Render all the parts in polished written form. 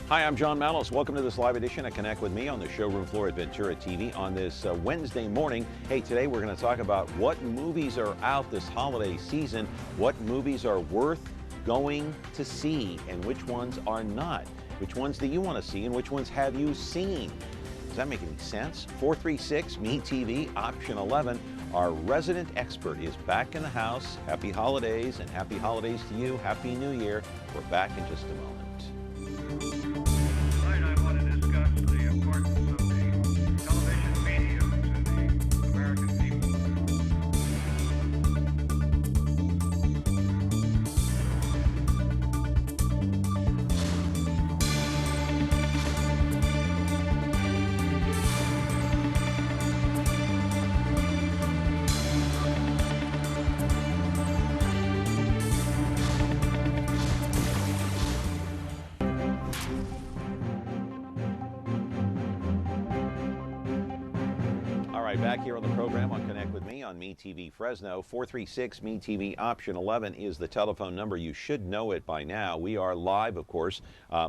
Hi, I'm John Malos. Welcome to this live edition of Connect with Me on the showroom floor at Ventura TV on this Wednesday morning. Hey, today we're going to talk about what movies are out this holiday season, what movies are worth going to see, and which ones are not. Which ones do you want to see, and which ones have you seen? Does that make any sense? 436-ME-TV, option 11. Our resident expert is back in the house. Happy holidays, and happy holidays to you. Happy New Year. We're back in just a moment. Tonight I want to discuss the importance of the television medium to the American people. Back here on the program on Connect with Me on MeTV Fresno. 436-MeTV option 11 is the telephone number. You should know it by now. We are live, of course,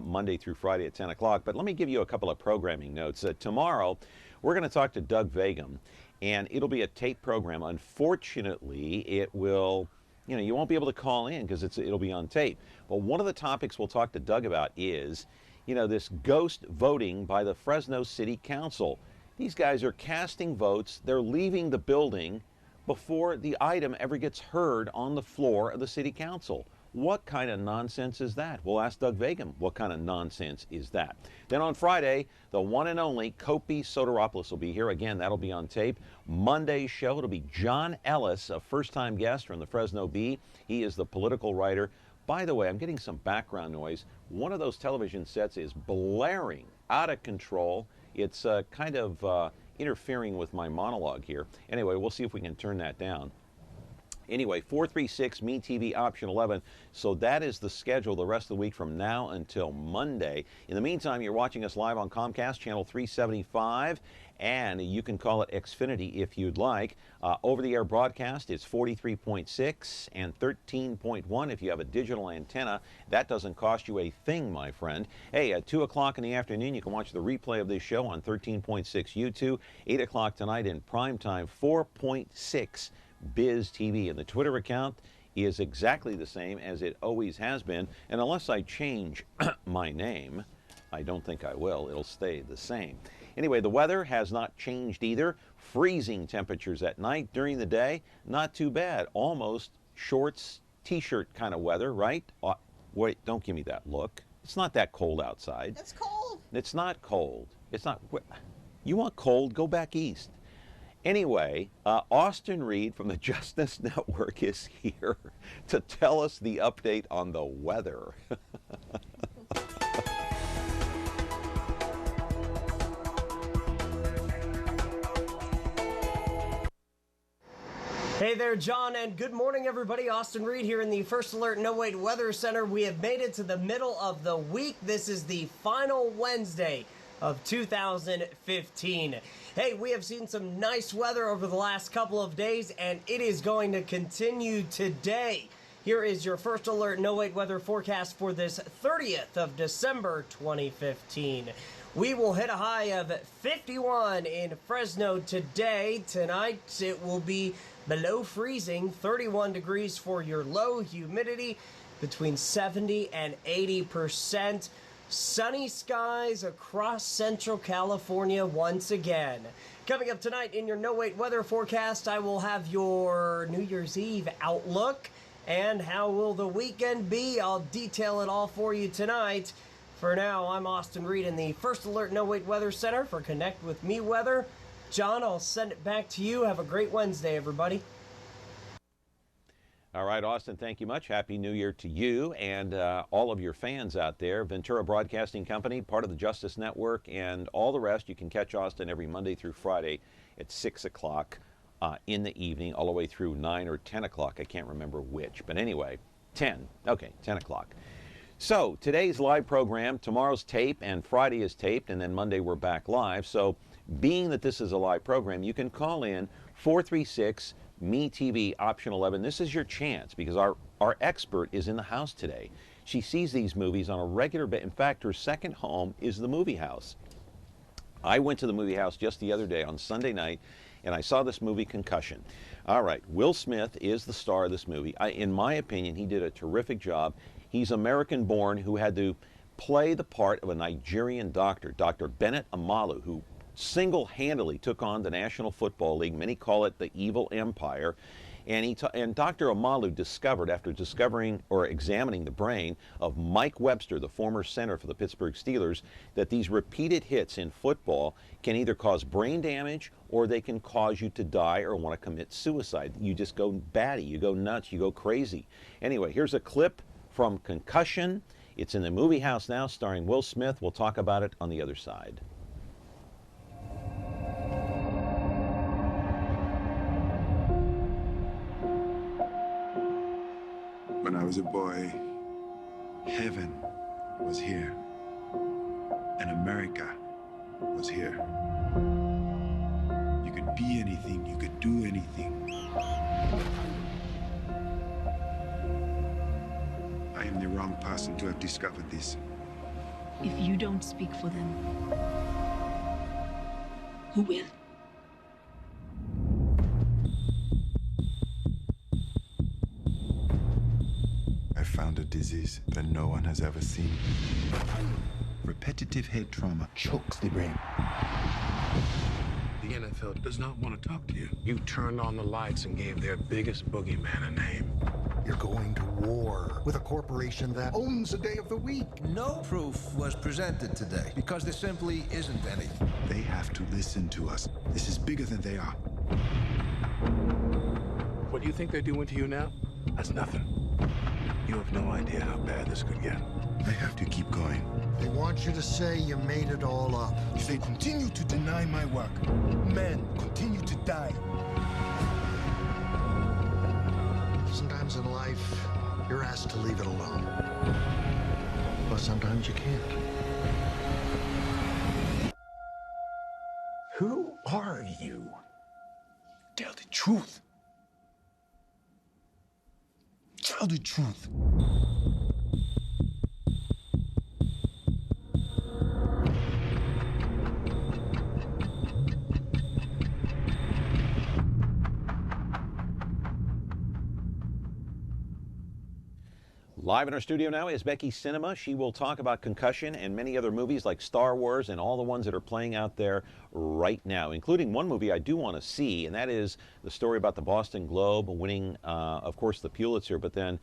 Monday through Friday at 10 o'clock. But let me give you a couple of programming notes. Tomorrow, we're going to talk to Doug Vagum, and it'll be a tape program. Unfortunately, it will, you won't be able to call in because it'll be on tape. But one of the topics we'll talk to Doug about is, this ghost voting by the Fresno City Council. These guys are casting votes. They're leaving the building before the item ever gets heard on the floor of the city council. What kind of nonsense is that? We'll ask Doug Vagum, what kind of nonsense is that? Then on Friday, the one and only Kopi Soteropoulos will be here. Again, that'll be on tape. Monday's show, it'll be John Ellis, a first-time guest from the Fresno Bee. He is the political writer. By the way, I'm getting some background noise. One of those television sets is blaring out of control. It's kind of interfering with my monologue here. Anyway, we'll see if we can turn that down. Anyway, 436-MeTV option 11. So that is the schedule the rest of the week from now until Monday. In the meantime, you're watching us live on Comcast channel 375, and you can call it Xfinity if you'd like. Over-the-air broadcast is 43.6 and 13.1 if you have a digital antenna. That doesn't cost you a thing, my friend. Hey, at 2 o'clock in the afternoon, you can watch the replay of this show on 13.6 YouTube. 8 o'clock tonight in prime time, 4.6 Biz TV, and the Twitter account is exactly the same as it always has been, and unless I change my name, I don't think I will, it'll stay the same. Anyway, the weather has not changed either. Freezing temperatures at night. During the day, not too bad. Almost shorts, t-shirt kind of weather, right? Wait, don't give me that look. It's not that cold outside. It's cold. It's not cold. It's not. You want cold? Go back east. Anyway, Austin Reed from the Justice Network is here to tell us the update on the weather. Hey there, John, and good morning, everybody. Austin Reed here in the First Alert No Wait Weather Center. We have made it to the middle of the week. This is the final Wednesday of 2015. Hey, we have seen some nice weather over the last couple of days, and it is going to continue today. Here is your First Alert No Wait weather forecast for this 30th of December 2015. We will hit a high of 51 in Fresno today. Tonight it will be below freezing, 31 degrees for your low, humidity between 70 and 80%. Sunny skies across Central California once again. Coming up tonight in your No Wait weather forecast, I will have your New Year's Eve outlook and how will the weekend be. I'll detail it all for you tonight. For now, I'm Austin Reed in the First Alert No Wait Weather Center for Connect with Me Weather. John, I'll send it back to you. Have a great Wednesday, everybody. All right, Austin, thank you much. Happy New Year to you and all of your fans out there. Ventura Broadcasting Company, part of the Justice Network, and all the rest. You can catch Austin every Monday through Friday at 6 o'clock in the evening, all the way through 9 or 10 o'clock. I can't remember which, but anyway, 10. Okay, 10 o'clock. So today's live program, tomorrow's tape, and Friday is taped, and then Monday we're back live. So being that this is a live program, you can call in 436 MeTV option 11. This is your chance because our expert is in the house today. She sees these movies on a regular basis. In fact, her second home is the movie house. I went to the movie house just the other day on Sunday night, and I saw this movie, Concussion. All right, Will Smith is the star of this movie. In my opinion, he did a terrific job. He's American-born who had to play the part of a Nigerian doctor, Dr. Bennett Amalu, who single-handedly took on the National Football League. Many call it the evil empire. And Dr. Amalu discovered, after discovering or examining the brain of Mike Webster, the former center for the Pittsburgh Steelers, that these repeated hits in football can either cause brain damage or they can cause you to die or want to commit suicide. You just go batty, you go nuts, you go crazy. Anyway, here's a clip from Concussion. It's in the movie house now, starring Will Smith. We'll talk about it on the other side. When I was a boy, heaven was here, and America was here. You could be anything, you could do anything. I am the wrong person to have discovered this. If you don't speak for them, who will? I found a disease that no one has ever seen. Repetitive head trauma chokes the brain. The NFL does not want to talk to you. You turned on the lights and gave their biggest boogeyman a name. You're going to war with a corporation that owns a day of the week. No proof was presented today because there simply isn't any. They have to listen to us. This is bigger than they are. What do you think they're doing to you now? That's nothing. You have no idea how bad this could get. I have to keep going. They want you to say you made it all up. If they continue to deny my work, men continue to die. Sometimes in life, you're asked to leave it alone. But sometimes you can't. Who are you? Tell the truth. Tell the truth. Live in our studio now is Becky Cinema. She will talk about Concussion and many other movies like Star Wars and all the ones that are playing out there right now, including one movie I do want to see, and that is the story about the Boston Globe winning, of course, the Pulitzer, but then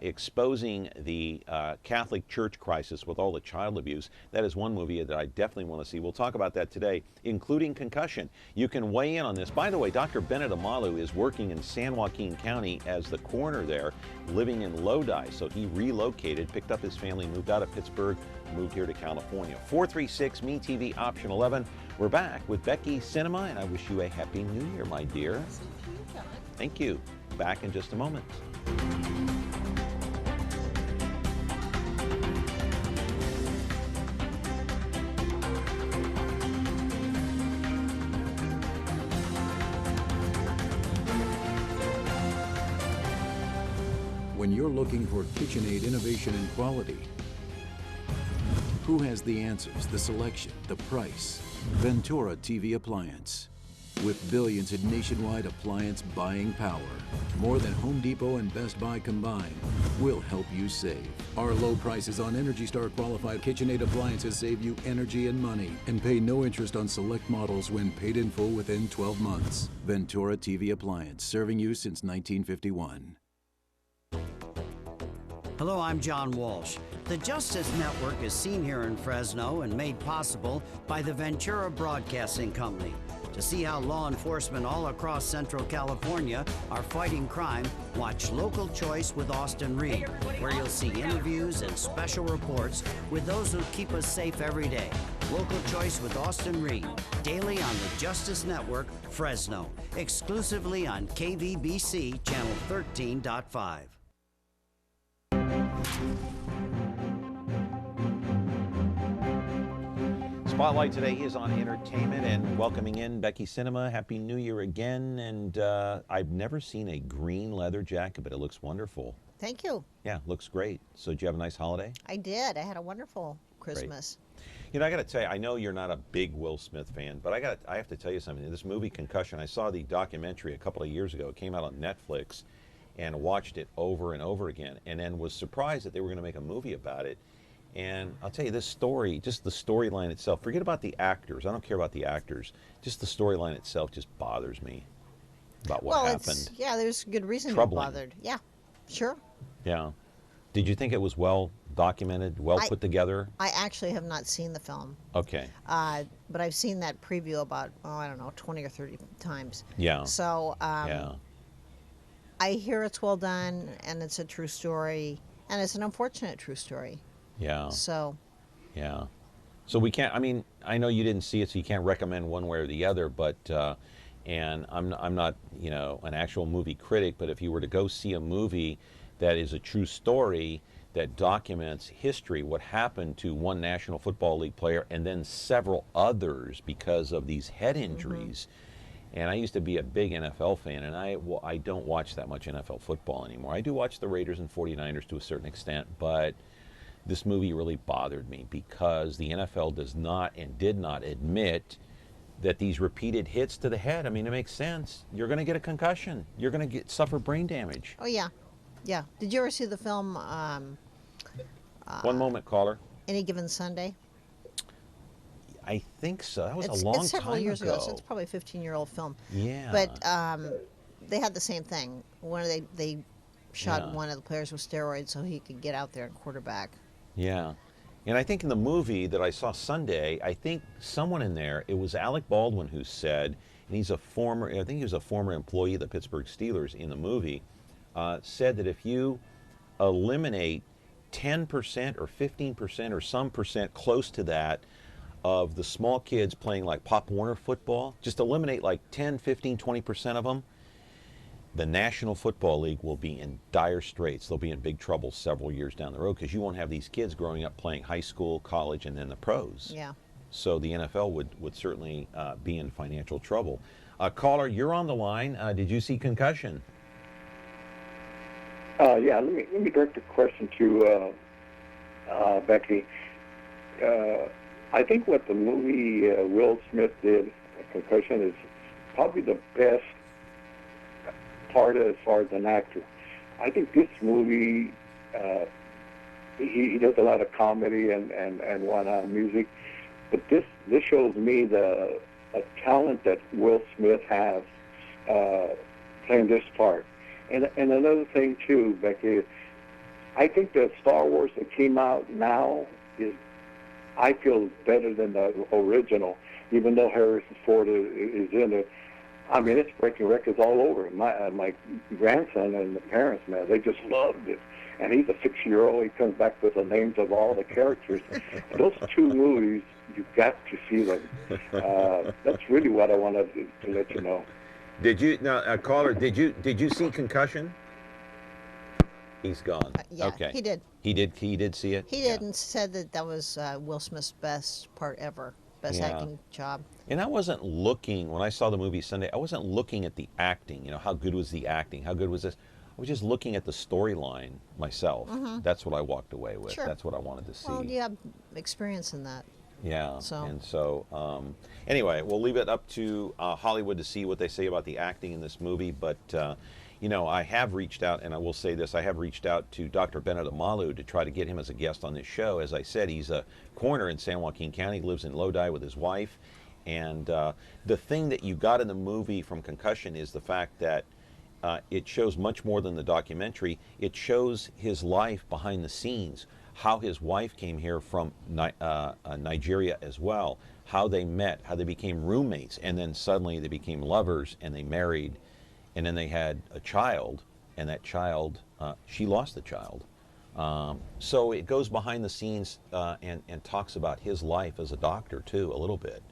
exposing the Catholic Church crisis with all the child abuse. That is one movie that I definitely want to see. We'll talk about that today, including Concussion. You can weigh in on this. By the way, Dr. Bennett Amalu is working in San Joaquin County as the coroner there, living in Lodi. So he relocated, picked up his family, moved out of Pittsburgh, moved here to California. 436-MeTV, option 11. We're back with Becky Cinema, and I wish you a Happy New Year, my dear. Thank you. Back in just a moment. When you're looking for KitchenAid innovation and quality, who has the answers, the selection, the price? Ventura TV Appliance. With billions in nationwide appliance buying power, more than Home Depot and Best Buy combined, will help you save. Our low prices on Energy Star qualified KitchenAid appliances save you energy and money and pay no interest on select models when paid in full within 12 months. Ventura TV Appliance, serving you since 1951. Hello, I'm John Walsh. The Justice Network is seen here in Fresno and made possible by the Ventura Broadcasting Company. To see how law enforcement all across Central California are fighting crime, watch Local Choice with Austin Reed, where you'll see interviews and special reports with those who keep us safe every day. Local Choice with Austin Reed, daily on the Justice Network, Fresno, exclusively on KVBC Channel 13.5. Spotlight today is on entertainment and welcoming in Becky Cinema. Happy New Year again. And I've never seen a green leather jacket, but it looks wonderful. Thank you. Yeah, looks great. So did you have a nice holiday? I did. I had a wonderful Christmas. You know, I got to tell you, I know you're not a big Will Smith fan, but I have to tell you something. This movie, Concussion, I saw the documentary a couple of years ago. It came out on Netflix, and watched it over and over again, and then was surprised that they were going to make a movie about it. And I'll tell you, this story, just the storyline itself, forget about the actors. I don't care about the actors. Just the storyline itself just bothers me about what happened. Yeah, there's good reason to be bothered. Yeah, sure. Yeah. Did you think it was well documented, well put together? I actually have not seen the film. Okay. But I've seen that preview about, I don't know, 20 or 30 times. Yeah. So yeah. I hear it's well done, and it's a true story, and it's an unfortunate true story. Yeah. So. Yeah. So we can't, I mean, I know you didn't see it, so you can't recommend one way or the other, but, and I'm not, you know, an actual movie critic, but if you were to go see a movie that is a true story that documents history, what happened to one National Football League player and then several others because of these head injuries. And I used to be a big NFL fan, and I don't watch that much NFL football anymore. I do watch the Raiders and 49ers to a certain extent, but this movie really bothered me because the NFL does not and did not admit that these repeated hits to the head, I mean, it makes sense. You're going to get a concussion. You're going to suffer brain damage. Oh, yeah. Yeah. Did you ever see the film? One moment, caller. Any Given Sunday? I think so. That was a long time ago. It's several years ago. So it's probably a 15-year-old film. Yeah. But they had the same thing. They shot one of the players with steroids so he could get out there and quarterback. Yeah. And I think in the movie that I saw Sunday, I think someone in there, it was Alec Baldwin who said, and he's a former, I think he was a former employee of the Pittsburgh Steelers in the movie, said that if you eliminate 10% or 15% or some percent close to that of the small kids playing like Pop Warner football, just eliminate like 10, 15, 20% of them, the National Football League will be in dire straits. They'll be in big trouble several years down the road because you won't have these kids growing up playing high school, college, and then the pros. Yeah. So the NFL would certainly be in financial trouble. Caller, you're on the line. Did you see Concussion? Yeah, let me direct the question to Becky. I think what the movie Will Smith did, Concussion, is probably the best part as far as an actor. I think this movie, he does a lot of comedy and whatnot, music, but this shows me the talent that Will Smith has playing this part. And another thing too, Becky, I think the Star Wars that came out now is, I feel, better than the original, even though Harrison Ford is in it. I mean, it's breaking records all over. My grandson and the parents, man, they just loved it. And he's a 6-year-old. He comes back with the names of all the characters. Those two movies, you've got to see them. That's really what I wanted to let you know. Did you now, caller? Did you see Concussion? He's gone. Yeah, okay. he did. He did see it. He did, and said that was Will Smith's best part ever, best acting job. And I wasn't looking when I saw the movie Sunday. I wasn't looking at the acting. You know, how good was the acting? How good was this? I was just looking at the storyline myself. That's what I walked away with. Sure. That's what I wanted to see. Well, you have experience in that. Yeah. So. And so, anyway, we'll leave it up to Hollywood to see what they say about the acting in this movie. But, you know, I have reached out, and I will say this, I have reached out to Dr. Bennett Amalu to try to get him as a guest on this show. As I said, he's a coroner in San Joaquin County, lives in Lodi with his wife. And the thing that you got in the movie from Concussion is the fact that it shows much more than the documentary. It shows his life behind the scenes, how his wife came here from Nigeria as well, how they met, how they became roommates, and then suddenly they became lovers and they married, and then they had a child, and that child, she lost the child. So it goes behind the scenes and talks about his life as a doctor too, a little bit.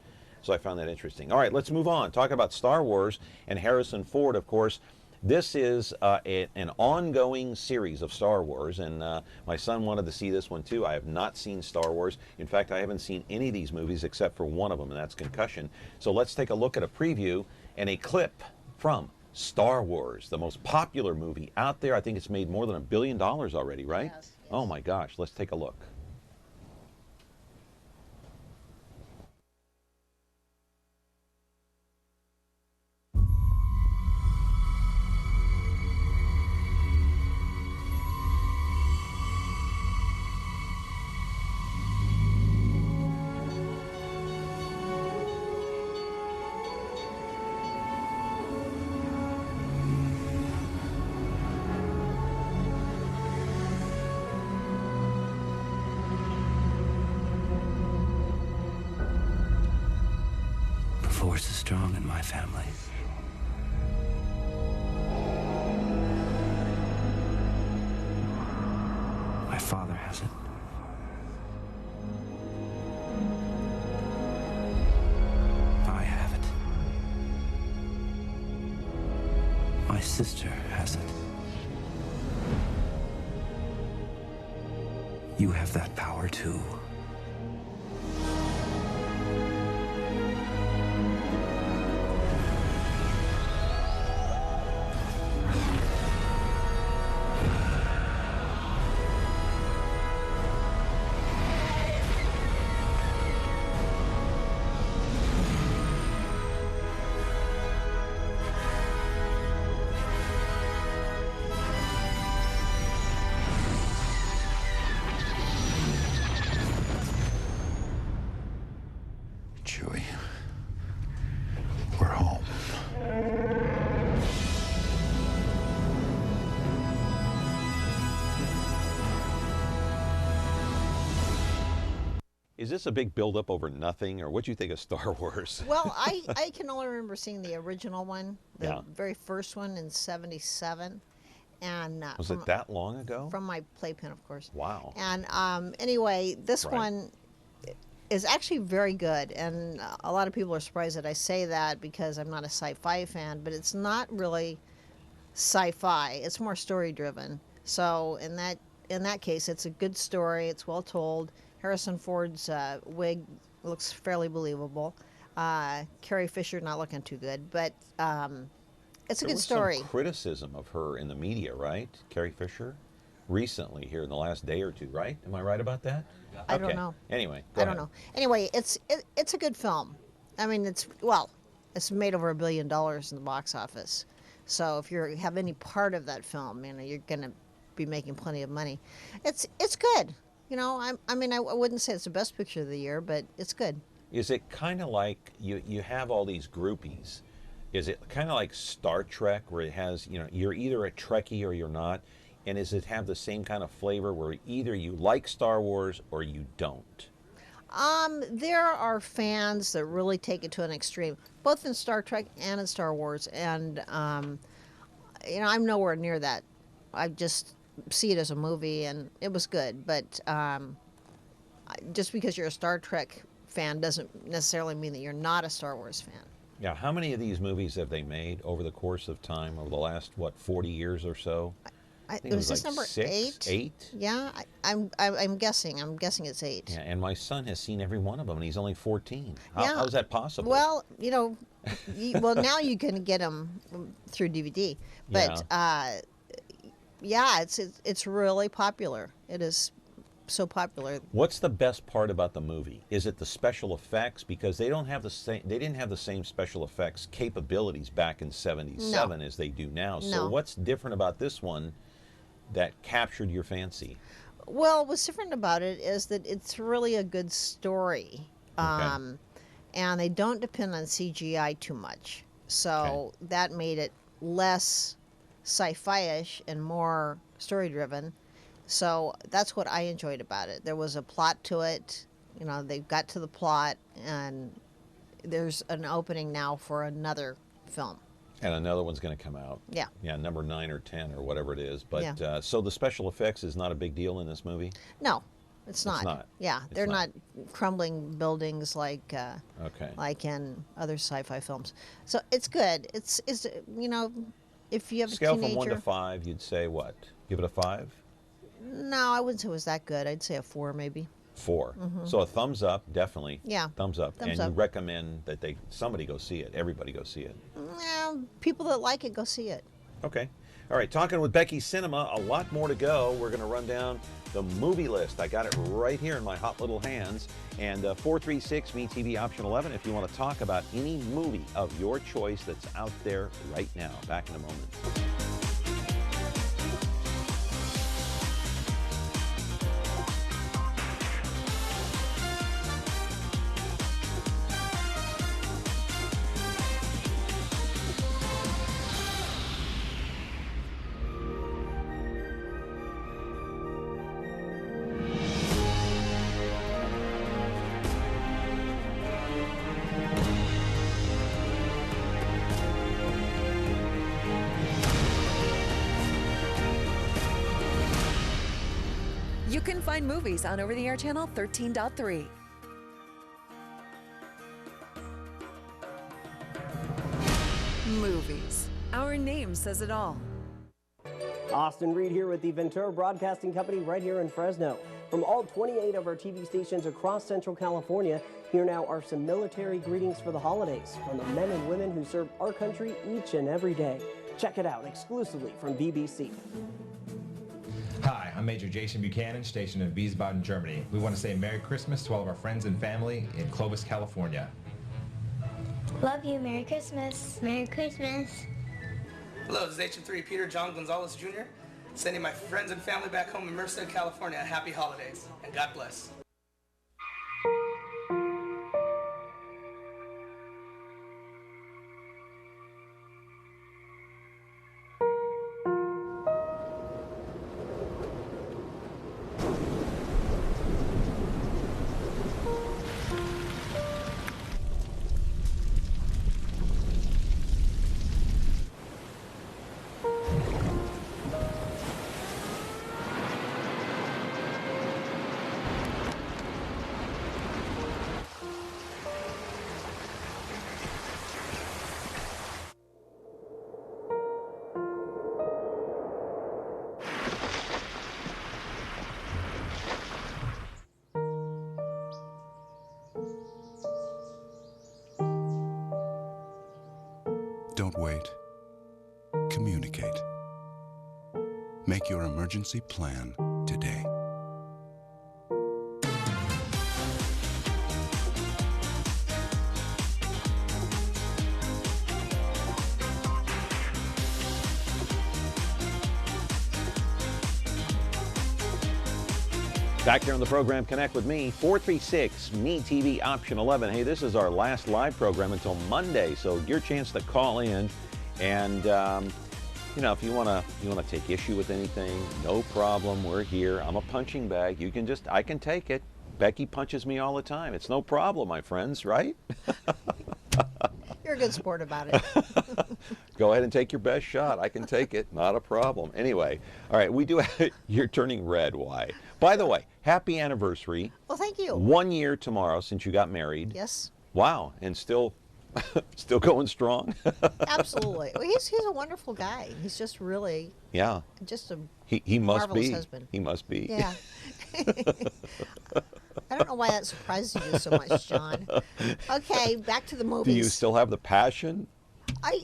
So I found that interesting. All right, let's move on. Talk about Star Wars and Harrison Ford, of course. This is an ongoing series of Star Wars, and my son wanted to see this one too. I have not seen Star Wars. In fact, I haven't seen any of these movies except for one of them, and that's Concussion. So let's take a look at a preview and a clip from Star Wars, the most popular movie out there. I think it's made more than $1 billion already, right? Yes, yes. Oh my gosh, let's take a look. The Force is strong in my family. My father has it. I have it. My sister has it. You have that power too. Chewie, we're home. Is this a big build-up over nothing, or what do you think of Star Wars? Well, I can only remember seeing the original one, the Yeah. very first one in '77, and Was it that long ago? from my playpen, of course. Wow. And anyway, this Right. one is actually very good, and a lot of people are surprised that I say that because I'm not a sci-fi fan, but it's not really sci-fi. It's more story-driven. So in that case, it's a good story. It's well told. Harrison Ford's wig looks fairly believable. Carrie Fisher not looking too good, but it's a There good was story. some criticism of her in the media, right? Carrie Fisher? Recently, here in the last day or two, right? Am I right about that? I don't Okay. know. Anyway, I don't know. Anyway, it's a good film. I mean, it's made over $1 billion in the box office. So if you have any part of that film, you're gonna be making plenty of money. It's good. I mean, I wouldn't say it's the best picture of the year, but it's good. Is it kind of like you have all these groupies? Is it kind of like Star Trek, where it has, you're either a Trekkie or you're not? And does it have the same kind of flavor where either you like Star Wars or you don't? There are fans that really take it to an extreme, both in Star Trek and in Star Wars, and I'm nowhere near that. I just see it as a movie, and it was good. But just because you're a Star Trek fan doesn't necessarily mean that you're not a Star Wars fan. Yeah, how many of these movies have they made over the course of time, over the last, 40 years or so? I think it was this like number 6, 8? Yeah, I'm guessing. I'm guessing it's 8. Yeah, and my son has seen every one of them, and he's only 14. How is that possible? Well, now you can get them through DVD, but it's really popular. It is so popular. What's the best part about the movie? Is it the special effects? Because they didn't have the same special effects capabilities back in '77 as they do now. So No. what's different about this one that captured your fancy? Well, what's different about it is that it's really a good story. And they don't depend on CGI too much. So that made it less sci-fi-ish and more story-driven. So that's what I enjoyed about it. There was a plot to it. They got to the plot, and there's an opening now for another film. And another one's going to come out. Yeah. Yeah, number 9 or 10 or whatever it is. But Yeah. so the special effects is not a big deal in this movie? No, it's not. not. Yeah, It's they're not. not crumbling buildings like in other sci-fi films. So it's good. It's if you have Scale a teenager. from 1 to 5, you'd say what? Give it a 5? No, I wouldn't say it was that good. I'd say a 4 maybe. 4. So a thumbs up, definitely. Yeah. Thumbs up. Thumbs and up. you recommend that somebody go see it. Everybody go see it. People that like it, go see it. Okay. All right. Talking with Becky Cinema. A lot more to go. We're going to run down the movie list. I got it right here in my hot little hands. And 436 MeTV option 11 if you want to talk about any movie of your choice that's out there right now. Back in a moment. You can find movies on over-the-air channel 13.3. Movies. Our name says it all. Austin Reed here with the Ventura Broadcasting Company right here in Fresno. From all 28 of our TV stations across Central California, here now are some military greetings for the holidays from the men and women who serve our country each and every day. Check it out exclusively from BBC. Hi, I'm Major Jason Buchanan, stationed in Wiesbaden, Germany. We want to say Merry Christmas to all of our friends and family in Clovis, California. Love you. Merry Christmas. Merry Christmas. Hello, this is Agent 3 Peter John Gonzalez Jr. Sending my friends and family back home in Merced, California happy holidays, and God bless. Don't wait. Communicate. Make your emergency plan today. Back here on the program, Connect with Me, 436 MeTV option 11. Hey, this is our last live program until Monday, so your chance to call in. And you know, if you want to take issue with anything, no problem. We're here. I'm a punching bag. You can I can take it. Becky punches me all the time. It's no problem, my friends, right? You're a good sport about it. Go ahead and take your best shot. I can take it. Not a problem. Anyway, all right, we do have, you're turning red. Why? By the way, happy anniversary. Well, thank you. 1 year tomorrow since you got married. Yes. Wow, and still going strong? Absolutely. Well, he's a wonderful guy. He's just really just a he must marvelous be. husband. He must be. Yeah. I don't know why that surprises you so much, John. Okay, back to the movies. Do you still have the passion?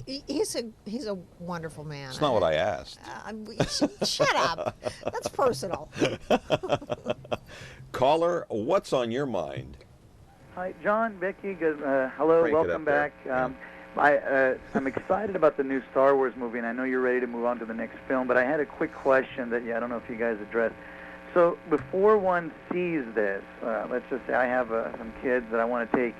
He's a wonderful man. That's not what I asked. Shut up. That's personal. Caller, what's on your mind? Hi, John, Becky. Good, hello, Crank it welcome up back. I'm excited about the new Star Wars movie, and I know you're ready to move on to the next film, but I had a quick question that I don't know if you guys addressed. So before one sees this, let's just say I have some kids that I want to take,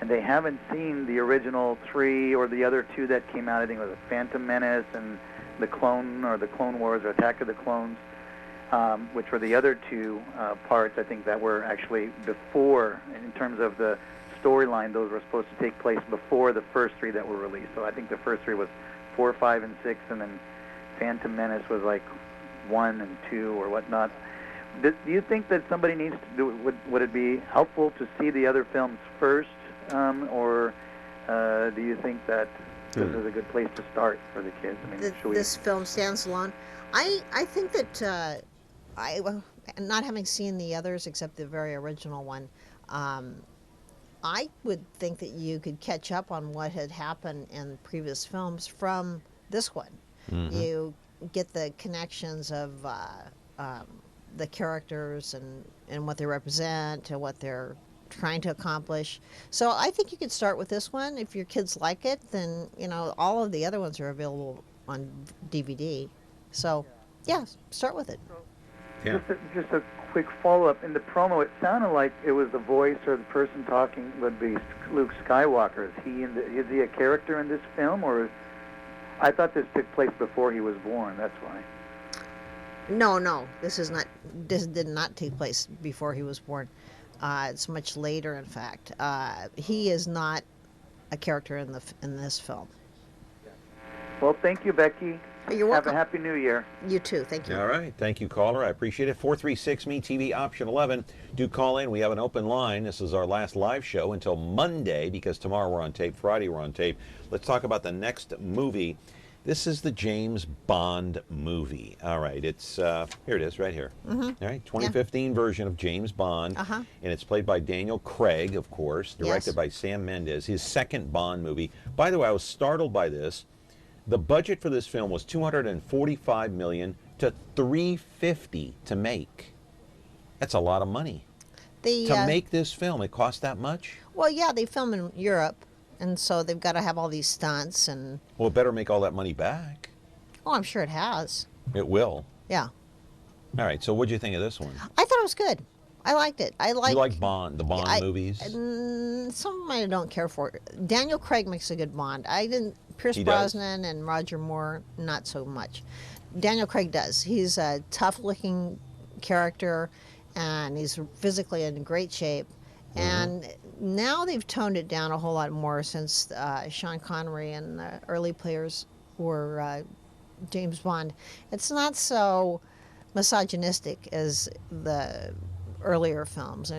and they haven't seen the original 3 or the other 2 that came out. I think it was The Phantom Menace and the Clone Wars or Attack of the Clones, which were the other 2 parts, I think, that were actually before, in terms of the storyline, those were supposed to take place before the first 3 that were released. So I think the first 3 was 4, 5, and 6, and then Phantom Menace was like 1 and 2 or whatnot. Do you think that somebody needs to do? Would it be helpful to see the other films first, or do you think that this is a good place to start for the kids? I mean, This film stands alone. I think that not having seen the others except the very original one, I would think that you could catch up on what had happened in previous films from this one. You get the connections of the characters and what they represent and what they're trying to accomplish. So I think you could start with this one. If your kids like it, then all of the other ones are available on DVD. So yeah, start with it. Yeah. Just a quick follow-up. In the promo, it sounded like it was the voice or the person talking would be Luke Skywalker. Is he a character in this film, or I thought this took place before he was born? That's why. No, this did not take place before he was born. It's much later, in fact. He is not a character in this film. Well, thank you, Becky. You're welcome. Have a happy New Year. You too. Thank you. All right. Thank you, caller. I appreciate it. 436-ME-TV, option 11. Do call in. We have an open line. This is our last live show until Monday, because tomorrow we're on tape. Friday we're on tape. Let's talk about the next movie. This is the James Bond movie. All right. It's here it is right here. All right. 2015 version of James Bond. And it's played by Daniel Craig, of course, directed by Sam Mendes, his second Bond movie. By the way, I was startled by this. The budget for this film was $245 million to $350 to make. That's a lot of money. To make this film, it cost that much? Well, yeah, they film in Europe, and so they've got to have all these stunts and. Well, it better make all that money back. Oh, I'm sure it has. It will. Yeah. All right. So, what do you think of this one? I thought it was good. I liked it. You like Bond, the Bond movies? Some of them I don't care for. Daniel Craig makes a good Bond. Pierce Brosnan and Roger Moore, not so much. Daniel Craig does. He's a tough-looking character, and he's physically in great shape. And now they've toned it down a whole lot more since Sean Connery and the early players were James Bond. It's not so misogynistic as the earlier films.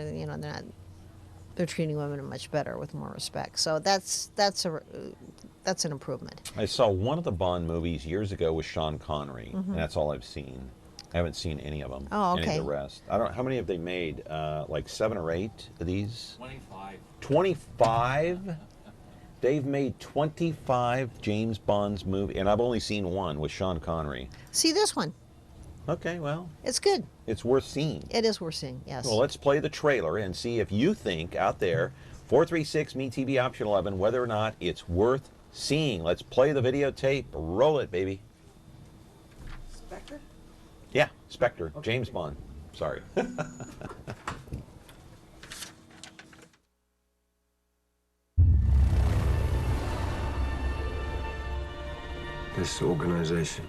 They're treating women much better with more respect. So that's an improvement. I saw one of the Bond movies years ago with Sean Connery, and that's all I've seen. I haven't seen any of them. Oh, okay. Any of the rest. I don't. How many have they made? Like 7 or 8 of these? 25. 25? They've made 25 James Bond's movie, and I've only seen one with Sean Connery. See this one. Okay, well. It's good. It's worth seeing. It is worth seeing, yes. Well, let's play the trailer and see if you think out there, 436-ME-TV, option 11, whether or not it's worth seeing. Let's play the videotape. Roll it, baby. Spectre? Yeah, Spectre. Okay. James Bond. Sorry. This organization,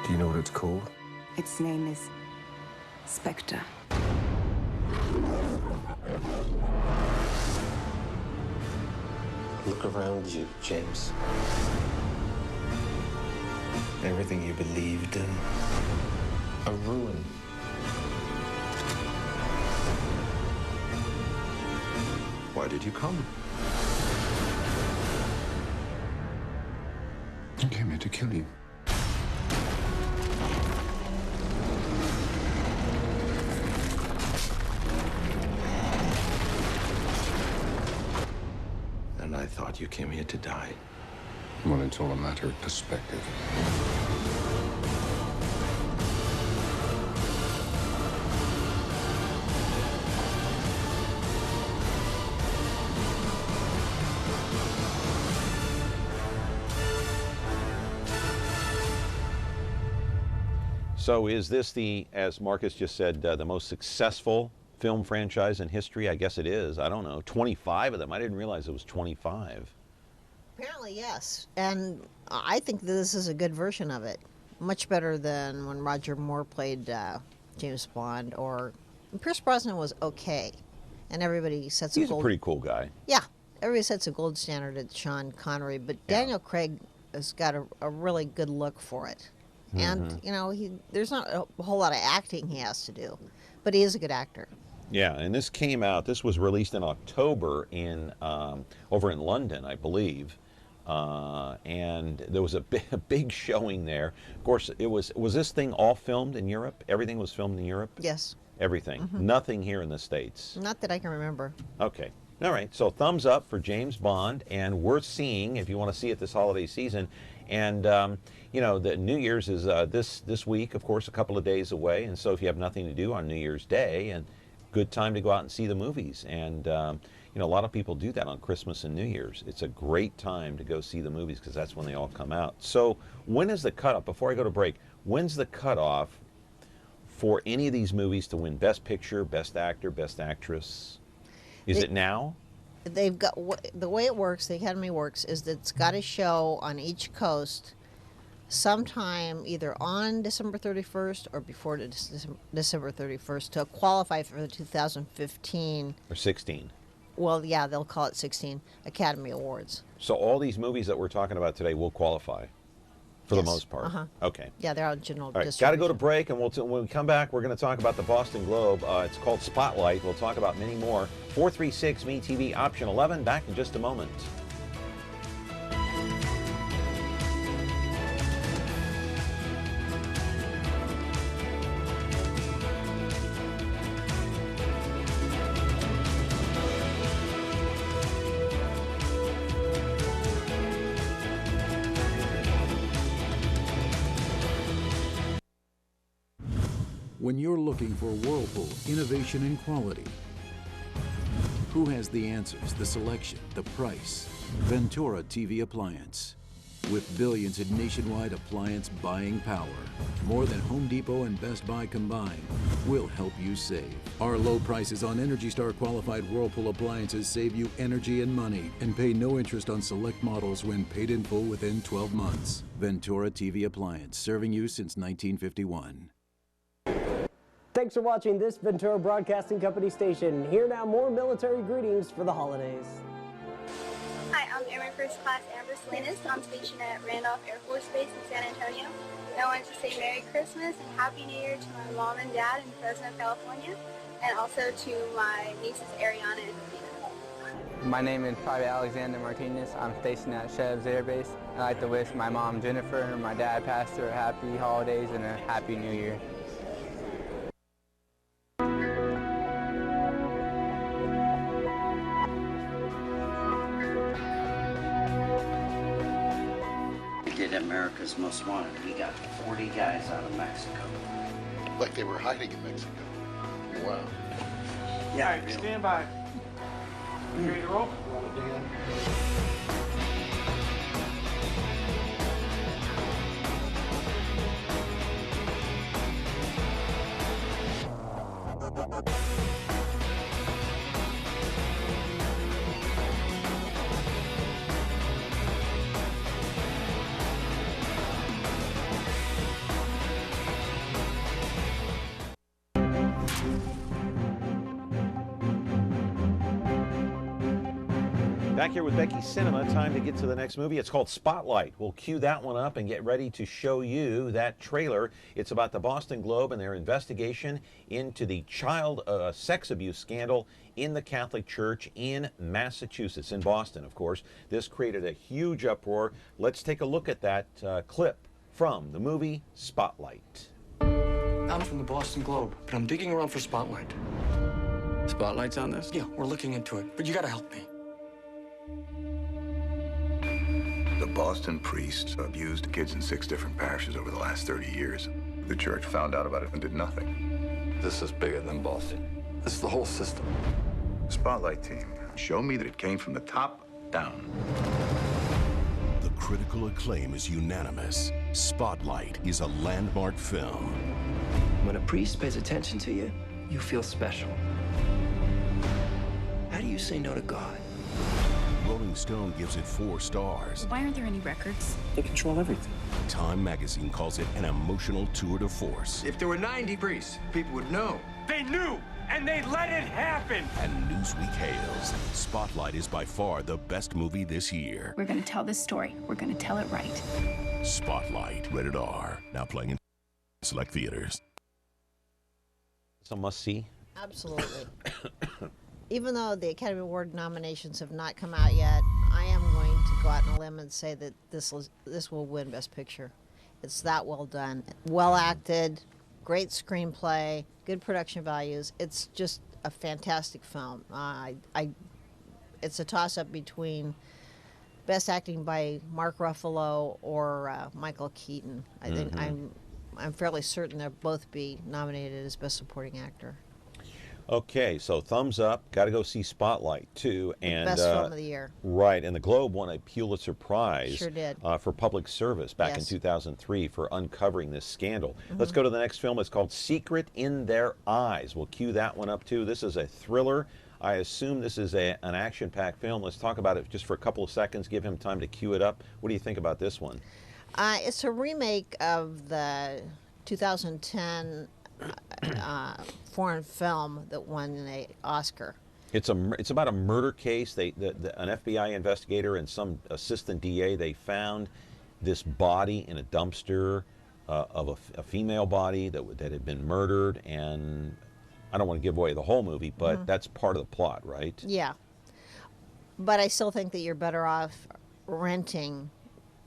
do you know what it's called? Its name is Spectre. Look around you, James. Everything you believed in, a ruin. Why did you come? I came here to kill you. And I thought you came here to die. Well, it's all a matter of perspective. So is this the, as Marcus just said, the most successful film franchise in history? I guess it is. I don't know. 25 of them. I didn't realize it was 25. Apparently, yes. And I think this is a good version of it. Much better than when Roger Moore played James Bond, or Pierce Brosnan was okay. And everybody sets He's a pretty cool guy. Yeah. Everybody sets a gold standard at Sean Connery, but Daniel Craig has got a really good look for it. And, you know, there's not a whole lot of acting he has to do, but he is a good actor. Yeah, and this came out, this was released in October over in London, I believe. and there was a big showing there. Of course, was this thing all filmed in Europe? Everything was filmed in Europe? Yes. Everything. Nothing here in the States. Not that I can remember. Okay. All right. So thumbs up for James Bond, and worth seeing if you want to see it this holiday season. And you know, the New Year's is this week, of course, a couple of days away. And so if you have nothing to do on New Year's Day, and good time to go out and see the movies. And you know, a lot of people do that on Christmas and New Year's. It's a great time to go see the movies because that's when they all come out. So when is the cutoff? Before I go to break, when's the cutoff for any of these movies to win Best Picture, Best Actor, Best Actress? Is it now? They've got, the way it works, the Academy works, is that it's got to show on each coast sometime either on December 31st or before December 31st to qualify for the 2015. Or 16. Well, yeah, they'll call it 16 Academy Awards. So all these movies that we're talking about today will qualify for the most part? Okay. Yeah, they're on general All right, distribution. got to go to break, and when we come back, we're going to talk about the Boston Globe. It's called Spotlight. We'll talk about many more. 436 MeTV option 11. Back in just a moment. When you're looking for Whirlpool innovation and quality, who has the answers, the selection, the price? Ventura TV Appliance. With billions in nationwide appliance buying power, more than Home Depot and Best Buy combined, we'll help you save. Our low prices on Energy Star qualified Whirlpool appliances save you energy and money, and pay no interest on select models when paid in full within 12 months. Ventura TV Appliance, serving you since 1951. Thanks for watching this Ventura Broadcasting Company station. Here now, more military greetings for the holidays. Hi, I'm Airman First Class Amber Salinas. I'm stationed at Randolph Air Force Base in San Antonio. And I wanted to say Merry Christmas and Happy New Year to my mom and dad in Fresno, California, and also to my nieces Ariana and Rafina. My name is Private Alexander Martinez. I'm stationed at Shebs Air Base. I'd like to wish my mom Jennifer and my dad Pastor happy holidays and a Happy New Year. America's Most Wanted. We got 40 guys out of Mexico. Like they were hiding in Mexico. Wow. Yeah. All right, stand by. You ready to roll? Back here with Becky Cinema, time to get to the next movie. It's called Spotlight. We'll cue that one up and get ready to show you that trailer. It's about the Boston Globe and their investigation into the child sex abuse scandal in the Catholic Church in Massachusetts, in Boston, of course. This created a huge uproar. Let's take a look at that clip from the movie Spotlight. I'm from the Boston Globe, but I'm digging around for Spotlight. Spotlight's on this? Yeah, we're looking into it, but you gotta help me. The Boston priests abused kids in 6 different parishes over the last 30 years. The church found out about it and did nothing. This is bigger than Boston. This is the whole system. Spotlight team, show me that it came from the top down. The critical acclaim is unanimous. Spotlight is a landmark film. When a priest pays attention to you, you feel special. How do you say no to God? Rolling Stone gives it 4 stars. Why aren't there any records? They control everything. Time magazine calls it an emotional tour de force. If there were 90 priests, people would know. They knew, and they let it happen. And Newsweek hails Spotlight is by far the best movie this year. We're going to tell this story. We're going to tell it right. Spotlight, rated R, now playing in select theaters. It's a must-see. Absolutely. Even though the Academy Award nominations have not come out yet, I am going to go out on a limb and say that this will win Best Picture. It's that well done, well acted, great screenplay, good production values. It's just a fantastic film. It's a toss-up between Best Acting by Mark Ruffalo or Michael Keaton. I think I'm fairly certain they'll both be nominated as Best Supporting Actor. Okay, so thumbs up. Got to go see Spotlight too, and Best film of the year. Right, and the Globe won a Pulitzer Prize. Sure did. For public service back in 2003 for uncovering this scandal. Let's go to the next film. It's called Secret in Their Eyes. We'll cue that one up too. This is a thriller. I assume this is an action-packed film. Let's talk about it just for a couple of seconds. Give him time to cue it up. What do you think about this one? It's a remake of the 2010 foreign film that won an Oscar. It's about a murder case. An FBI investigator and some assistant DA, they found this body in a dumpster of a female body that had been murdered, and I don't want to give away the whole movie, but that's part of the plot, right? Yeah. But I still think that you're better off renting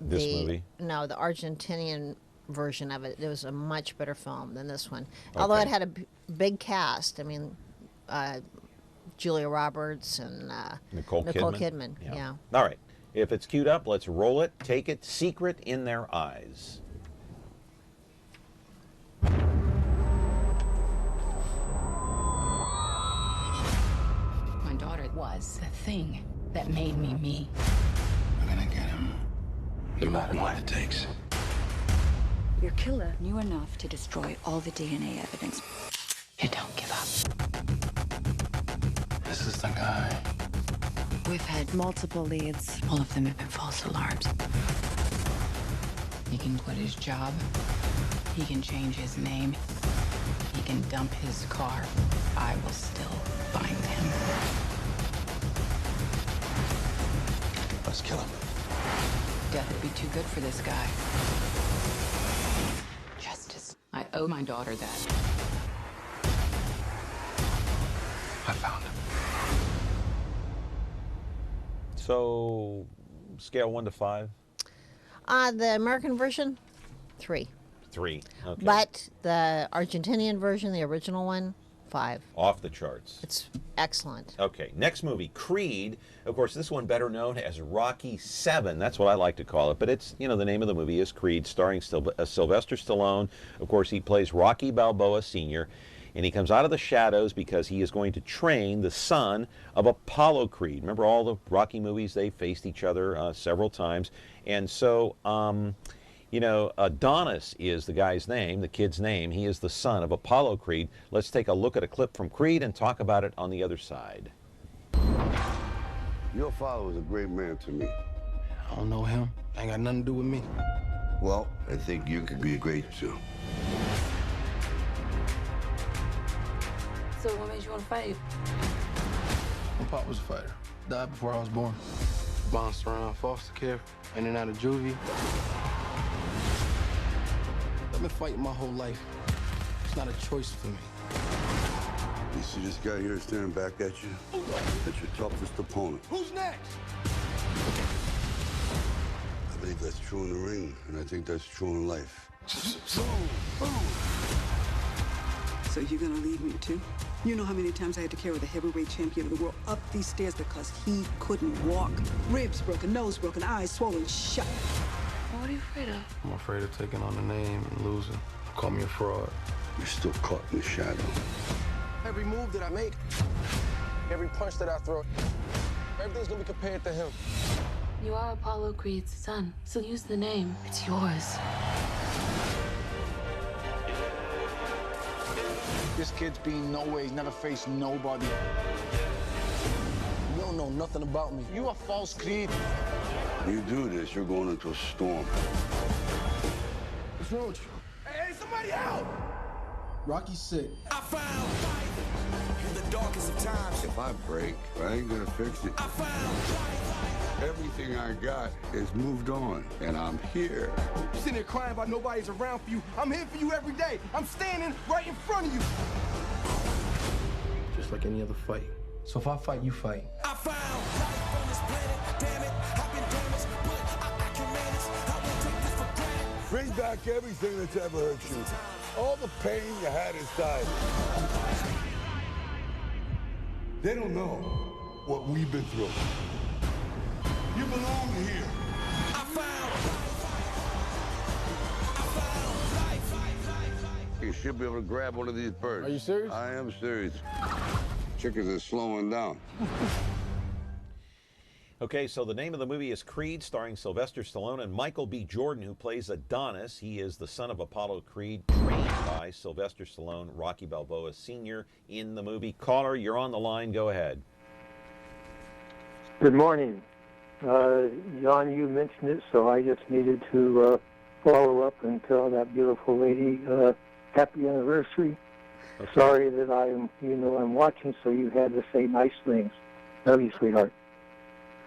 this movie? No, the Argentinian version of it. It was a much better film than this one. Although it had a big cast. I mean, Julia Roberts and Nicole Kidman. Yeah. All right. If it's queued up, let's roll it. Take it. Secret in Their Eyes. My daughter was the thing that made me me. We're gonna get him, no matter what it takes. Your killer knew enough to destroy all the DNA evidence. You don't give up. This is the guy. We've had multiple leads. All of them have been false alarms. He can quit his job. He can change his name. He can dump his car. I will still find him. Let's kill him. Death would be too good for this guy. Justice. I owe my daughter that. I found him. So, scale 1 to 5? The American version, 3. 3. Okay. But the Argentinian version, the original one, 5. Off the charts. It's excellent. Okay, next movie, Creed. Of course, this one better known as Rocky 7. That's what I like to call it. But it's, the name of the movie is Creed, starring Sylvester Stallone. Of course, he plays Rocky Balboa Sr., and he comes out of the shadows because he is going to train the son of Apollo Creed. Remember all the Rocky movies? They faced each other several times. And so, Adonis is the guy's name, the kid's name. He is the son of Apollo Creed. Let's take a look at a clip from Creed and talk about it on the other side. Your father was a great man to me. I don't know him. Ain't got nothing to do with me. Well, I think you could be great too. So what made you want to fight? My pop was a fighter. Died before I was born. Bounced around foster care, in and out of juvie. I've been fighting my whole life. It's not a choice for me. You see this guy here staring back at you? That's your toughest opponent. Who's next? I believe that's true in the ring, and I think that's true in life. So you're gonna leave me too? You know how many times I had to carry the heavyweight champion of the world up these stairs because he couldn't walk. Ribs broken, nose broken, eyes swollen shut. What are you afraid of? I'm afraid of taking on the name and losing. Call me a fraud. You're still caught in the shadow. Every move that I make, every punch that I throw, everything's gonna be compared to him. You are Apollo Creed's son, so use the name. It's yours. This kid's been nowhere. He's never faced nobody. You don't know nothing about me. You a false Creed. You do this, you're going into a storm. What's wrong with you? Hey, somebody help! Rocky's sick. I found life in the darkest of times. If I break, I ain't gonna fix it. I found everything I got is moved on, and I'm here. You sitting there crying about nobody's around for you. I'm here for you every day. I'm standing right in front of you. Just like any other fight. So if I fight, you fight. I found life on this planet. Damn it, I've been damaged, but I can manage. I won't take this for granted. Bring back everything that's ever hurt you. All the pain you had inside. They don't know what we've been through. You belong here. You should be able to grab one of these birds. Are you serious? I am serious. Chickens are slowing down. Okay, so the name of the movie is Creed, starring Sylvester Stallone and Michael B. Jordan, who plays Adonis. He is the son of Apollo Creed, trained by Sylvester Stallone, Rocky Balboa Sr. in the movie. Caller, you're on the line. Go ahead. Good morning. John, you mentioned it, so I just needed to follow up and tell that beautiful lady happy anniversary. Okay. Sorry that I'm watching, so you had to say nice things. Love you, sweetheart.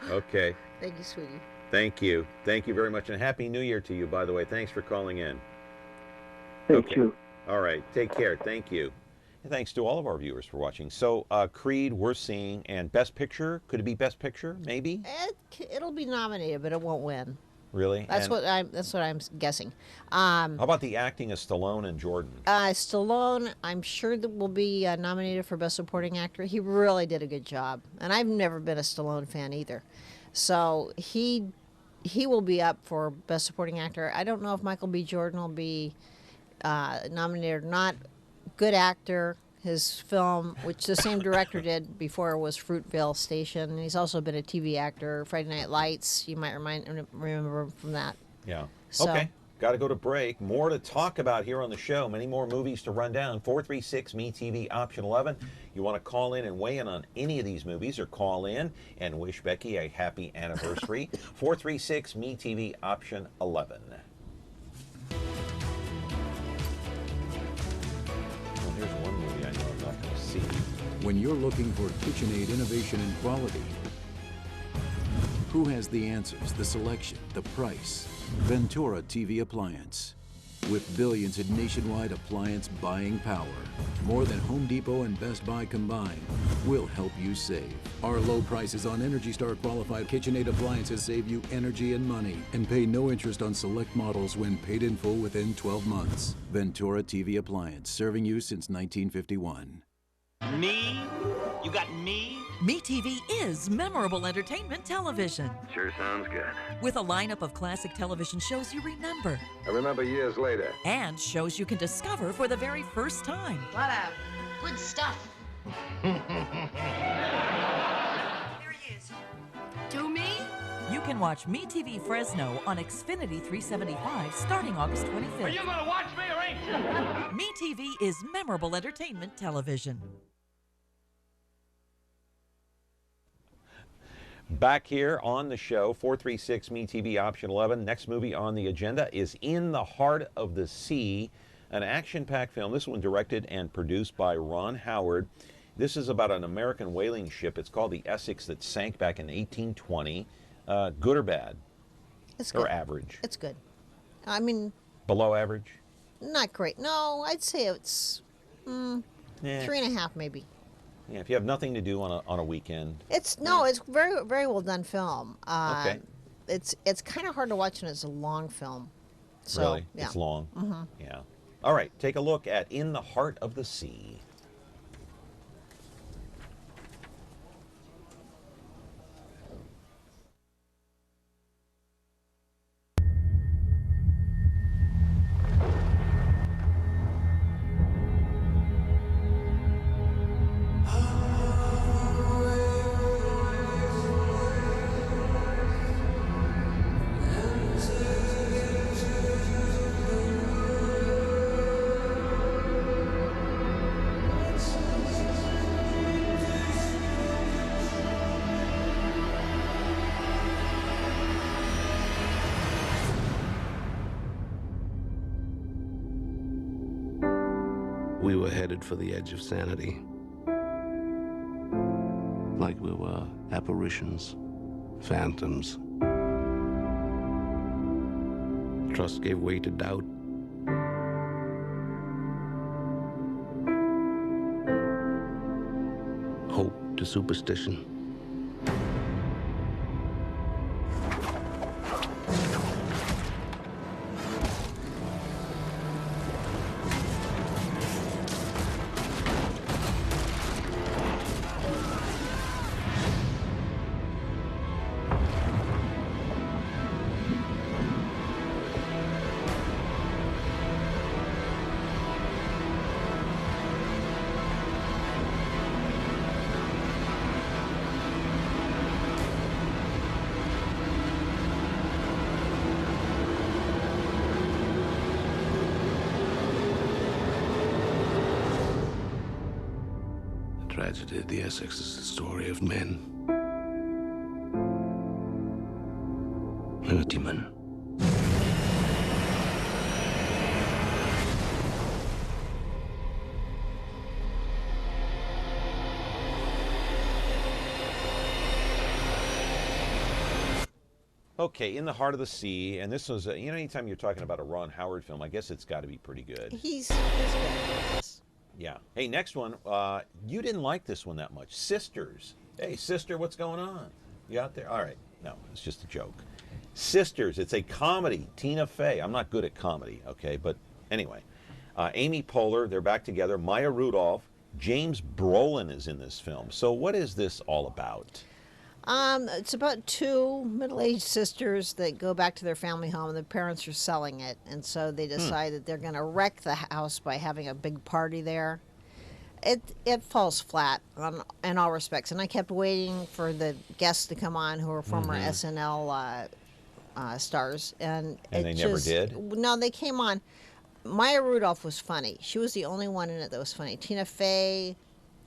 Okay. Thank you, sweetie. Thank you. Thank you very much. And Happy New Year to you, by the way. Thanks for calling in. Thank you. All right. Take care. Thank you. And thanks to all of our viewers for watching. So, Creed, we're seeing, and Best Picture? Could it be Best Picture, maybe? It'll be nominated, but it won't win. Really? That's what I'm guessing. How about the acting of Stallone and Jordan? Stallone, I'm sure that will be nominated for Best Supporting Actor. He really did a good job, and I've never been a Stallone fan either. So he will be up for Best Supporting Actor. I don't know if Michael B. Jordan will be nominated or not. Good actor. His film, which the same director did before, was Fruitvale Station. And he's also been a TV actor, Friday Night Lights. You might remember him from that. Yeah. So, okay. Got to go to break. More to talk about here on the show. Many more movies to run down. 436-MeTV, option 11. You want to call in and weigh in on any of these movies, or call in and wish Becky a happy anniversary. 436-MeTV, option 11. Here's one movie I know I'm not going to see. When you're looking for KitchenAid innovation and quality, who has the answers, the selection, the price? Ventura TV Appliance. With billions in nationwide appliance buying power, more than Home Depot and Best Buy combined, will help you save. Our low prices on Energy Star qualified KitchenAid appliances save you energy and money, and pay no interest on select models when paid in full within 12 months. Ventura TV Appliance, serving you since 1951. Me? You got me? MeTV is memorable entertainment television. Sure sounds good. With a lineup of classic television shows you remember. I remember years later. And shows you can discover for the very first time. What a good stuff. There he is. To me? You can watch MeTV Fresno on Xfinity 375 starting August 25th. Are you going to watch me or ain't you? MeTV is memorable entertainment television. Back here on the show, 436-MeTV, option 11. Next movie on the agenda is In the Heart of the Sea, an action-packed film. This one directed and produced by Ron Howard. This is about an American whaling ship. It's called the Essex, that sank back in 1820. Good or bad? It's good. Or average? It's good. I mean... Below average? Not great. No, I'd say it's 3.5 maybe. Yeah, if you have nothing to do on a weekend. It's very, very well done film. Okay. It's kind of hard to watch when it's a long film. So, really? Yeah. It's long? Mm-hmm. Yeah. All right, take a look at In the Heart of the Sea. We were headed for the edge of sanity. Like we were apparitions, phantoms. Trust gave way to doubt. Hope to superstition. tragedy of the Essex is the story of men and a demon. Okay, In the Heart of the Sea, and this was, you know, anytime you're talking about a Ron Howard film, I guess it's got to be pretty good. He's good. Yes. Yeah. Hey, next one. You didn't like this one that much. Sisters. Hey, sister, what's going on? You out there? All right. No, it's just a joke. Sisters. It's a comedy. Tina Fey. I'm not good at comedy, okay? But anyway. Amy Poehler, they're back together. Maya Rudolph. James Brolin is in this film. So what is this all about? It's about two middle-aged sisters that go back to their family home. The parents are selling it, and so they decide that they're going to wreck the house by having a big party there. It falls flat in all respects, and I kept waiting for the guests to come on who are former SNL stars, and they never did? No, they came on. Maya Rudolph was funny. She was the only one in it that was funny. Tina Fey...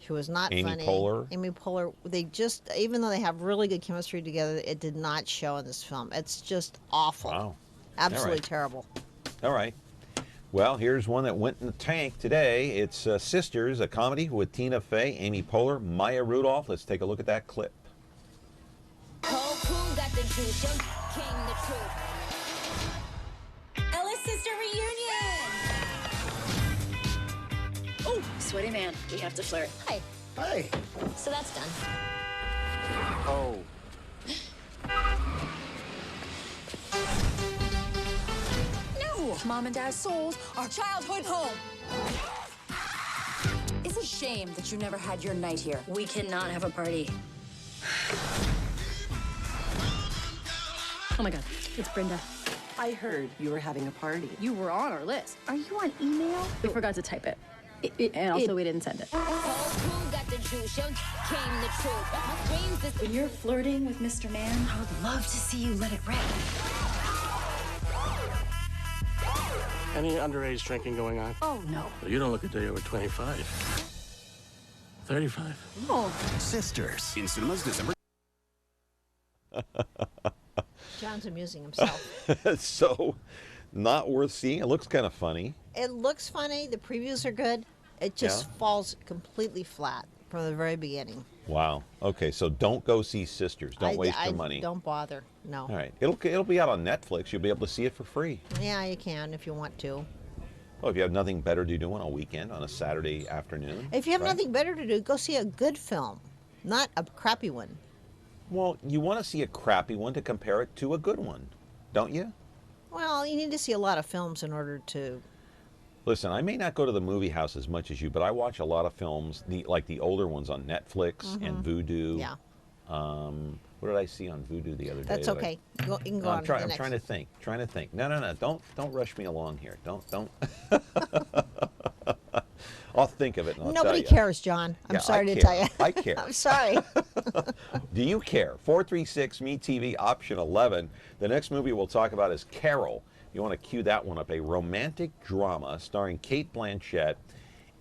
She was not Amy funny. Poehler? Amy Poehler. They just, even though they have really good chemistry together, it did not show in this film. It's just awful. Wow. Absolutely terrible. All right. Well, here's one that went in the tank today. It's Sisters, a comedy with Tina Fey, Amy Poehler, Maya Rudolph. Let's take a look at that clip. Whole crew got the juice, young king the truth. Ella's sister reunion! Oh, sweaty man, we have to flirt. Hi. Hey. So that's done. Oh. No! Mom and Dad's souls, our childhood home. It's a shame that you never had your night here. We cannot have a party. Oh my God, it's Brenda. I heard you were having a party. You were on our list. Are you on email? We forgot to type it. And also, we didn't send it. When you're flirting with Mr. Man, I would love to see you let it rip. Any underage drinking going on? Oh, no. Well, you don't look a day over 25. 35. Oh. Sisters in cinemas December. John's amusing himself. So, not worth seeing. It looks kind of funny. It looks funny. The previews are good. It just falls completely flat from the very beginning. Wow. Okay, so don't go see Sisters. Don't waste your money. Don't bother. No. All right. It'll be out on Netflix. You'll be able to see it for free. Yeah, you can if you want to. Oh, if you have nothing better to do on a weekend, on a Saturday afternoon. If you have nothing better to do, go see a good film, not a crappy one. Well, you want to see a crappy one to compare it to a good one, don't you? Well, you need to see a lot of films in order to... Listen, I may not go to the movie house as much as you, but I watch a lot of films, like the older ones on Netflix and Vudu. Yeah. What did I see on Vudu the other day? That's okay. You can go on to the next. I'm trying to think. Trying to think. No. Don't rush me along here. Don't. I'll think of it and I'll tell Nobody you. cares, John. I'm sorry to tell you. I care. I'm sorry. Do you care? 436-MeTV, option 11. The next movie we'll talk about is Carol. You want to cue that one up. A romantic drama starring Cate Blanchett.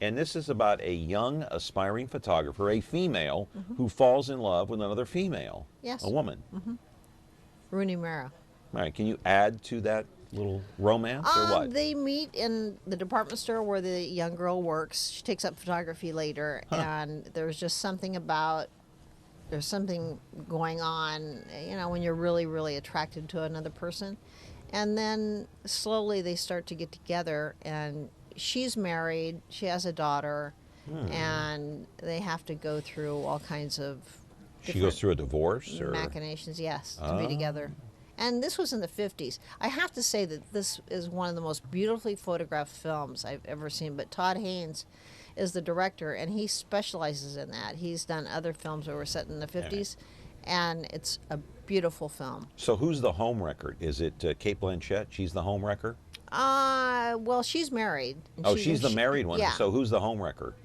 And this is about a young, aspiring photographer, a female, who falls in love with another female. Yes. A woman. Rooney Mara. All right. Can you add to that little romance or what? They meet in the department store where the young girl works. She takes up photography later, and there's just something about, there's something going on, you know, when you're really, really attracted to another person. And then slowly they start to get together, and she's married, she has a daughter, and they have to go through all kinds of She goes through a divorce? Or? machinations, yes, to be together. And this was in the 50s. I have to say that this is one of the most beautifully photographed films I've ever seen, but Todd Haynes is the director, and he specializes in that. He's done other films that were set in the 50s, and it's a beautiful film. So who's the home wrecker? Is it Cate Blanchett? She's the home wrecker? Well, she's married. Oh, she's the married one. Yeah. So who's the home wrecker?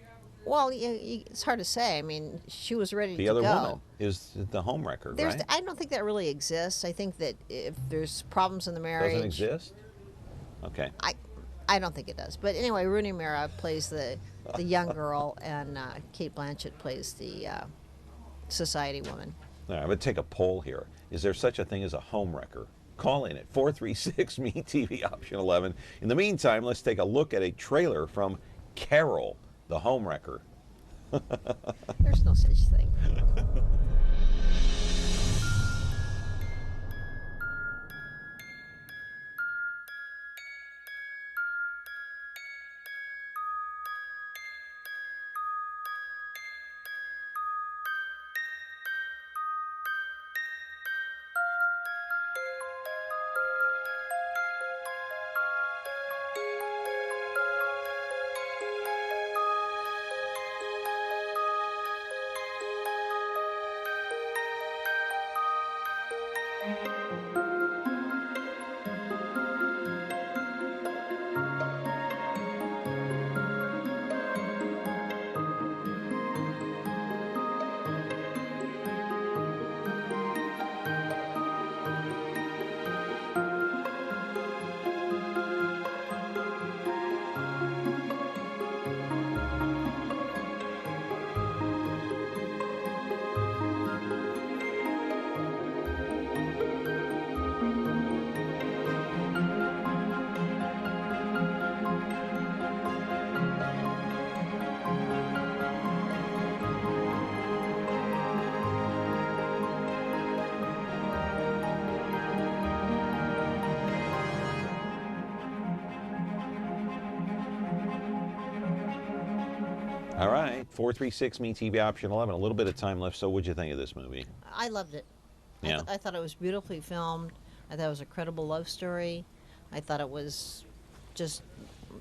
Well, it's hard to say. I mean, she was ready to go. The other woman is the home wrecker, right? I don't think that really exists. I think that if there's problems in the marriage... Doesn't exist? Okay. I don't think it does. But anyway, Rooney Mara plays the the young girl, and Kate Blanchett plays the society woman. All right, I'm going to take a poll here. Is there such a thing as a homewrecker? Call in at 436-ME-TV, option 11. In the meantime, let's take a look at a trailer from Carol, the homewrecker. There's no such thing. All right, 436-ME-TV, option 11. A little bit of time left, so what'd you think of this movie? I loved it. Yeah. I thought it was beautifully filmed. I thought it was a credible love story. I thought it was just,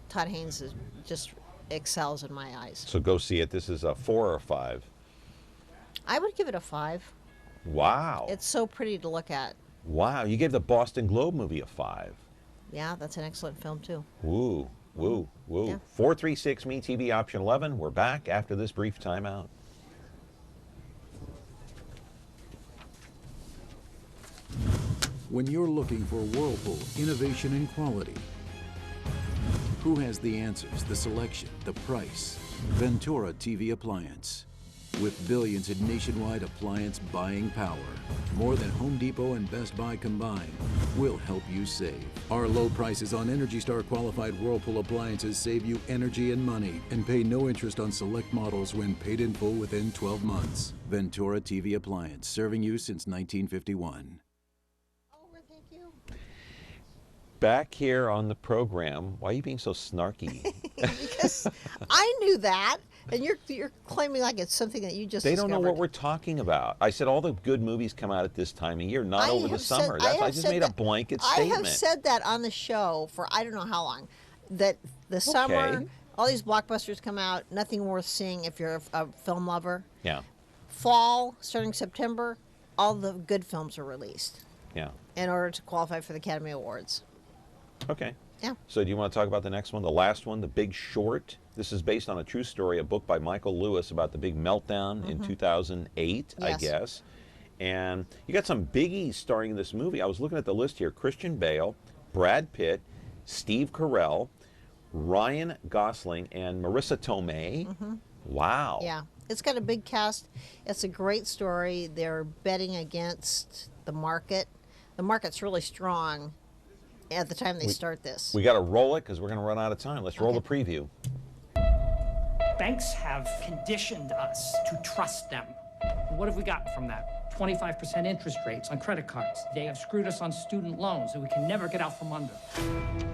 Todd Haynes just excels in my eyes. So go see it. This is a 4 or a 5? I would give it a 5. Wow. It's so pretty to look at. Wow, you gave the Boston Globe movie a 5. Yeah, that's an excellent film, too. Woo, woo, woo. Yeah. 436-ME-TV, option 11. We're back after this brief timeout. When you're looking for Whirlpool innovation and quality, who has the answers, the selection, the price? Ventura TV Appliance. With billions in nationwide appliance buying power, more than Home Depot and Best Buy combined, we'll help you save. Our low prices on Energy Star qualified Whirlpool appliances save you energy and money and pay no interest on select models when paid in full within 12 months. Ventura TV Appliance, serving you since 1951. Back here on the program, why are you being so snarky? Because I knew that, and you're claiming like it's something that you just They don't know discovered. what we're talking about. I said all the good movies come out at this time of year, not over the summer. I just made a blanket statement. I have said that on the show for I don't know how long, that the summer, all these blockbusters come out, nothing worth seeing if you're a film lover. Yeah. Fall, starting September, all the good films are released Yeah. in order to qualify for the Academy Awards. Okay. Yeah. So do you want to talk about the next one, the last one, The Big Short? This is based on a true story, a book by Michael Lewis about the big meltdown in 2008, I Yes. guess. And you got some biggies starring in this movie. I was looking at the list here. Christian Bale, Brad Pitt, Steve Carell, Ryan Gosling, and Marissa Tomei. Wow. Yeah. It's got a big cast. It's a great story. They're betting against the market. The market's really strong at the time they start this. We got to roll it because we're going to run out of time. Let's roll the preview. Banks have conditioned us to trust them. What have we gotten from that? 25% interest rates on credit cards. They have screwed us on student loans that we can never get out from under.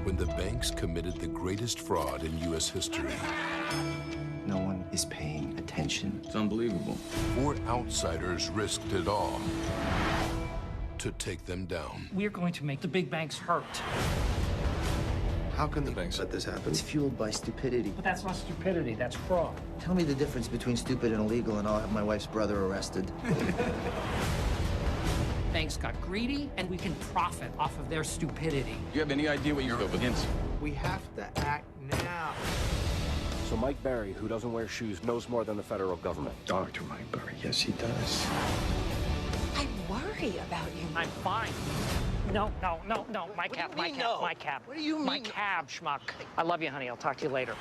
When the banks committed the greatest fraud in U.S. history. No one is paying attention. It's unbelievable. 4 outsiders risked it all to take them down. We're going to make the big banks hurt. How can the banks let this happen? It's fueled by stupidity. But that's not stupidity, that's fraud. Tell me the difference between stupid and illegal, and I'll have my wife's brother arrested. Banks got greedy, and we can profit off of their stupidity. Do you have any idea what you're up against? We have to act now. So Mike Barry, who doesn't wear shoes, knows more than the federal government. Dr. Mike Barry, yes, he does. I worry about you. I'm fine. No. My cab. What do you mean? My cab. What do you mean? My cab, schmuck. I love you, honey. I'll talk to you later.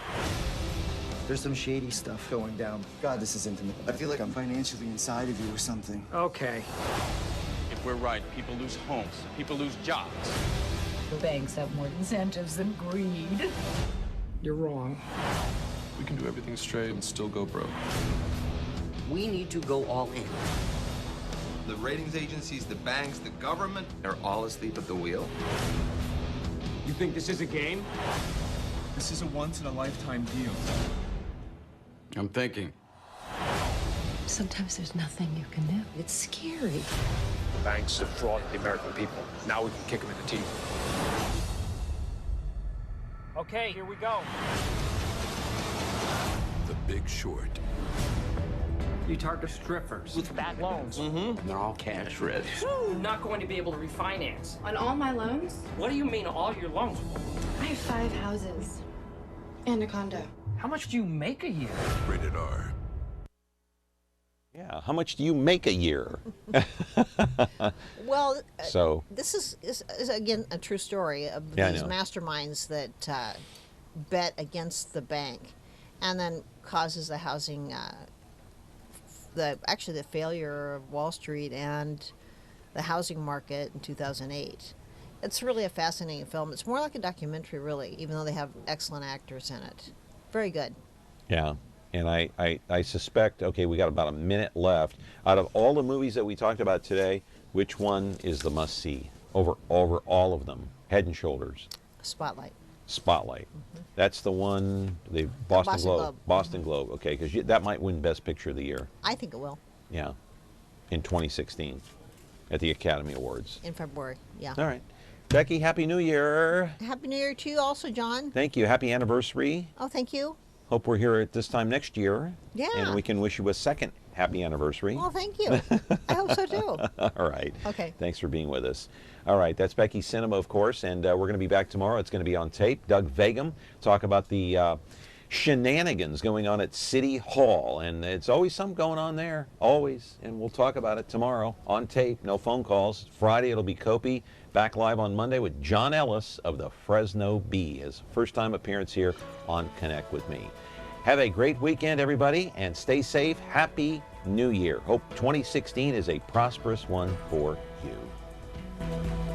There's some shady stuff going down. God, this is intimate. I feel like I'm financially inside of you or something. Okay. If we're right, people lose homes, people lose jobs. Banks have more incentives than greed. You're wrong. We can do everything straight and still go broke. We need to go all in. The ratings agencies, the banks, the government, they're all asleep at the wheel. You think this is a game? This is a once-in-a-lifetime deal. I'm thinking. Sometimes there's nothing you can do. It's scary. The banks defrauded the American people. Now we can kick them in the teeth. Okay, here we go. The Big Short. You target strippers with bad loans. Mm-hmm. They're all cash rich. Not going to be able to refinance. On all my loans, What do you mean all your loans? I have 5 houses and a condo. How much do you make a year? Rated R. Yeah, how much do you make a year? Well, So this is again a true story of Yeah, I these know. masterminds that bet against the bank, and then causes the housing, the failure of Wall Street and the housing market in 2008. It's really a fascinating film. It's more like a documentary, really, even though they have excellent actors in it. Very good. yeah, and I suspect, okay, we got about a minute left. Out of all the movies that we talked about today, which one is the must-see over all of them? Head and Shoulders. Spotlight. Spotlight. That's the one, the Boston Globe. Boston Globe, okay, because that might win Best Picture of the Year. I think it will. Yeah, in 2016 at the Academy Awards. In February, yeah. All right. Becky, Happy New Year. Happy New Year to you also, John. Thank you. Happy anniversary. Oh, thank you. Hope we're here at this time next year. Yeah. And we can wish you a second happy anniversary. Well, thank you. I hope so, too. All right. Okay. Thanks for being with us. All right. That's Becky Cinema, of course, and we're going to be back tomorrow. It's going to be on tape. Doug Vagum, talk about the shenanigans going on at City Hall. And it's always something going on there. Always. And we'll talk about it tomorrow on tape. No phone calls. Friday, it'll be Kopi. Back live on Monday with John Ellis of the Fresno Bee. His first time appearance here on Connect with Me. Have a great weekend, everybody, and stay safe. Happy New Year. Hope 2016 is a prosperous one for you.